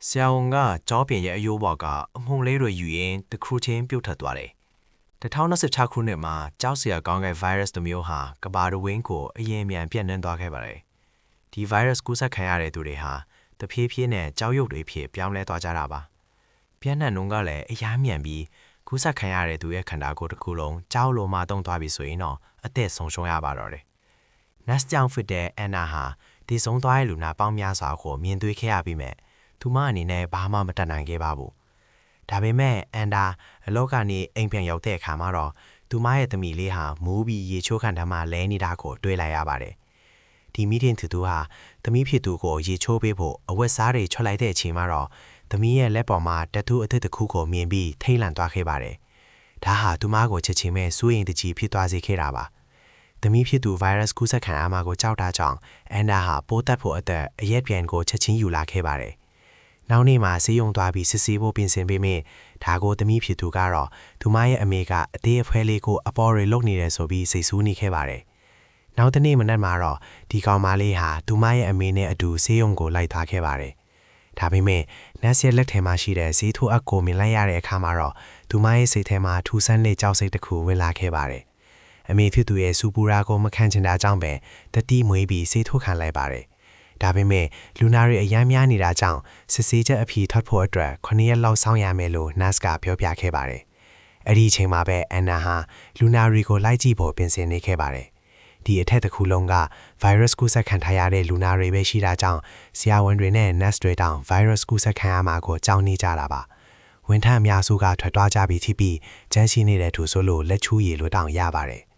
ဆရာဝန်ကကြောပြင်ရဲ့အယိုးဘော်ကအမှုန်လေးတွေယူရင်တစ်ခုချင်းပြုတ်ထွက်သွားတယ်2026ခုနှစ်မှာကြောက်စရာကောင်းတဲ့ virus တစ်မျိုးဟာကမ္ဘာတစ်ဝင်းကိုအရင်မြန်ပြန့်နှံ့သွားခဲ့ပါတယ်ဒီ virus ကူးစက်ခံရတဲ့သူတွေဟာတဖြည်းဖြည်းနဲ့ကြောက်ရွံ့တွေဖြစ်ပြောင်းလဲသွားကြတာပါပြန့်နှံ့နှုန်းကလည်းအများမြန်ပြီးကူးစက်ခံရတဲ့သူရဲ့ခန္ဓာကိုယ်တစ်ခုလုံးကြောက်လိုမှတုံသွားပြီဆိုရင်တော့အသက်ဆုံးရှုံးရပါတော့တယ် Nest ကြောင့်ဖြစ်တဲ့ Anna ဟာဒီဆုံးသွားတဲ့လူနာပေါင်းများစွာကိုမြင်တွေ့ခဲ့ရပြီးမြဲသူမအနေနဲ့ဘာမှမတတ်နိုင်ခဲ့ပါဘူးဒါပေမဲ့ Anna အလောကနေအိမ်ပြန်ရောက်တဲ့အခါမှာတော့သူမရဲ့သမီးလေးဟာမူးပြီးရေချိုးခန့်ထားမှလဲနေတာကိုတွေ့လိုက်ရပါတယ်ဒီမီတင်းသူဟာသမီးဖြစ်သူကိုရေချိုးပေးဖို့အဝတ်စားတွေထွက်လိုက်တဲ့အချိန်မှာတော့သမီးရဲ့လက်ပေါ်မှာတတူးအသစ်တစ်ခုကိုမြင်ပြီးထိတ်လန့်သွားခဲ့ပါတယ်ဒါဟာသူမကိုချက်ချင်းပဲစိုးရိမ်တကြီးဖြစ်သွားစေခဲ့တာပါသမီးဖြစ်သူ virus ကူးစက်ခံရမှာကိုကြောက်တာကြောင့် Anna ဟာပိုးတက်ဖို့အတွက်အရက်ပြန်ကိုချက်ချင်းယူလာခဲ့ပါတယ်နောက်နေ့မှာဆေးရုံသွားပြီးစစ်ဆေးဖို့ပြင်ဆင်ပေးမိဒါကိုသမီးဖြစ်သူကတော့သူမရဲ့အမေကအသေးအဖွဲလေးကိုအပေါ်တွေလုတ်နေတယ်ဆိုပြီးစိတ်ဆူးနေခဲ့ပါတယ်နောက်တနေ့မနက်မှာတော့ဒီကောင်မလေးဟာသူမရဲ့အမေနဲ့အတူဆေးရုံကိုလိုက်သွားခဲ့ပါတယ်ဒါပေမဲ့နတ်ရဲ့လက်ထဲမှာရှိတဲ့ဈေးထိုးအပ်ကိုမြင်လိုက်ရတဲ့အခါမှာတော့သူမရဲ့စိတ်ထဲမှာထူဆန်းတဲ့ကြောက်စိတ်တစ်ခုဝင်လာခဲ့ပါတယ်အမေဖြစ်သူရဲ့စူပူရာကိုမခံချင်တာကြောင့်ပဲတတိမွေးပြီးဆေးထိုးခံလိုက်ပါတယ်ဒါပေမဲ့လူနာတွေအများများနေတာကြောင့်စစ်ဆေးချက်အဖြေထွက်ဖို့အတွက်9ရက်လောက်စောင့်ရမယ်လို့ NAS ကပြောပြခဲ့ပါတယ်။အဲ့ဒီအချိန်မှာပဲ Anna ဟာလူနာတွေကိုလိုက်ကြည့်ဖို့ပြင်ဆင်နေခဲ့ပါတယ်။ဒီအထက်တစ်ခုလုံးက virus ကူးစက်ခံထားရတဲ့လူနာတွေပဲရှိတာကြောင့်ဆရာဝန်တွေနဲ့ NAS တွေတောင် virus ကူးစက်ခံရမှာကိုကြောက်နေကြတာပါ။ဝန်ထမ်းအများစုကထွက်သွားကြပြီးဖြစ်ပြီးကျန်းရှိနေတဲ့သူဆိုလို့လက်ချူးရည်လိုတောင်ရပါတယ်။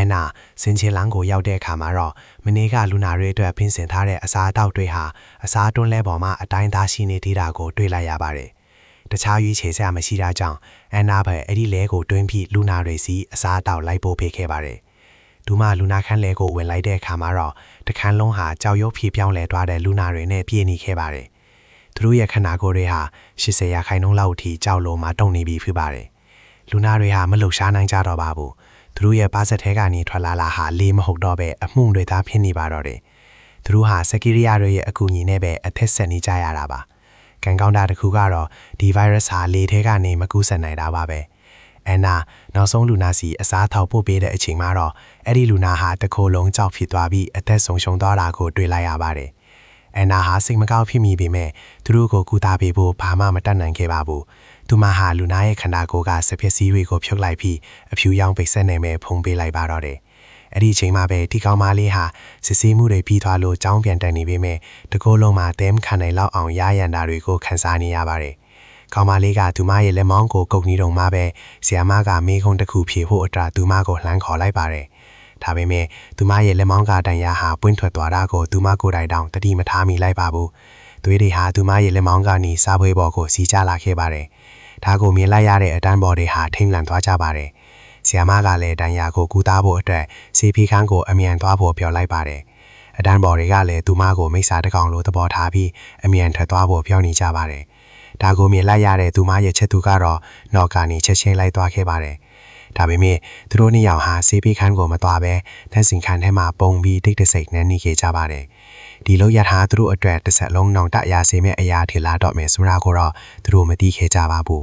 Anna စင်ချင်လန်းကိုရောက်တဲ့အခါမှာတော့မနေ့ကလူနာတွေအတွက်ပြင်ဆင်ထားတဲ့အစားအသောက်တွေဟာအစားတွန်းလဲပေါ်မှာအတိုင်းသားရှိနေသေးတာကိုတွေ့လိုက်ရပါတယ်။တခြားရွေးချယ်စရာမရှိတာကြောင့် Anna ပဲအဲ့ဒီလဲကိုတွင်းပြီးလူနာတွေစီအစားအသောက်လိုက်ပို့ပေးခဲ့ပါတယ်။ဒူမလူနာခန်းလဲကိုဝင်လိုက်တဲ့အခါမှာတော့တခန်းလုံးဟာကြောက်ရွံ့ဖြေပြောင်းလဲသွားတဲ့လူနာတွေနဲ့ပြည့်နေခဲ့ပါတယ်။သူတို့ရဲ့ခန္ဓာကိုယ်တွေဟာ80%လောက်အထိကြောက်လို့မှတုန်နေပြီဖြစ်ပါတယ်။လူနာတွေဟာမလှုပ်ရှားနိုင်ကြတော့ပါဘူး။သူတို့ရဲ့ပါစက်ထဲကနေထွက်လာတာဟာလေးမဟုတ်တော့ပဲအမှုန်တွေသားဖြစ်နေပါတော့တယ်။သူတို့ဟာစကီရီယာတွေရဲ့အကူအညီနဲ့ပဲအသက်ဆက်နေကြရတာပါ။ကံကောင်းတာတစ်ခုကတော့ဒီ virus ဟာလေထဲကနေမကူးစက်နိုင်တာပါပဲ။ Anna နောက်ဆုံးလူနာစီအစားထောက်ပို့ပေးတဲ့အချိန်မှာတော့အဲ့ဒီလူနာဟာတစ်ခိုးလုံးကြောက်ဖြစ်သွားပြီးအသက်ဆုံးရှုံးသွားတာကိုတွေ့လိုက်ရပါတယ်။ Anna ဟာစိတ်မကောင်းဖြစ်မိပေမဲ့သူတို့ကိုကူတာပေးဖို့ဘာမှမတတ်နိုင်ခဲ့ပါဘူး။သူမဟာလူနာရဲ့ခန္ဓာကိုယ်ကစပျက်စီးတွေကိုဖြုတ်လိုက်ပြီးအဖြူရောင်ပိတ်ဆက်နေမဲ့ဖုံးပေးလိုက်ပါတော့တယ်။အဲ့ဒီအချိန်မှာပဲဒီကောင်မလေးဟာစစ်ဆေးမှုတွေပြီးသွားလို့ကြောင်းပြန်တက်နေပေမဲ့တကိုယ်လုံးမှာတဲမခံနိုင်လောက်အောင်ရရန်တာတွေကိုခန်းစားနေရပါတယ်။ကောင်မလေးကသူမရဲ့လက်မောင်းကိုကုတ်နေတော့မှပဲဆရာမကမေးခွန်းတစ်ခုဖြေဖို့အတွက်သူမကိုလှမ်းခေါ်လိုက်ပါတယ်။ဒါပေမဲ့သူမရဲ့လက်မောင်းကတန်ရာဟာပွင့်ထွက်သွားတာကိုသူမကိုယ်တိုင်တောင်တတိမထားမိလိုက်ပါဘူး။သွေးတွေဟာသူမရဲ့လက်မောင်းကနေစားပွဲပေါ်ကိုစီးကျလာခဲ့ပါတယ်။ဒါကိုမြင်လိုက်ရတဲ့အတန်းပေါ်တွေဟာထိမ့်လန့်သွားကြပါတယ်။ဆီယာမကလည်းတန်ရာကိုကူသားဖို့အတွက်ဆေးဖီးခန်းကိုအမြန်သွားဖို့ပြောလိုက်ပါတယ်။အတန်းပေါ်တွေကလည်းသူမကိုမိစ္ဆာတကောင်လိုသဘောထားပြီးအမြန်ထွက်သွားဖို့ပြောနေကြပါတယ်။ဒါကိုမြင်လိုက်ရတဲ့သူမရဲ့ချက်သူကတော့နော်ကနေချက်ချင်းလိုက်သွားခဲ့ပါတယ်။ဒါပေမဲ့သူတို့နှစ်ယောက်ဟာဆေးဖီးခန်းကိုမသွားဘဲနှက်စင်ခန်းထဲမှာပုံပြီးတိတ်တဆိတ်နဲ့နေခဲ့ကြပါတယ်။ဒီလိုရထားသူတို့အတွက်တစ်ဆက်လုံးနောင်တရစေမဲ့အရာထင်လာတော့မယ်ဆိုတာကိုတော့သူတို့မသိခဲ့ကြပါဘူး။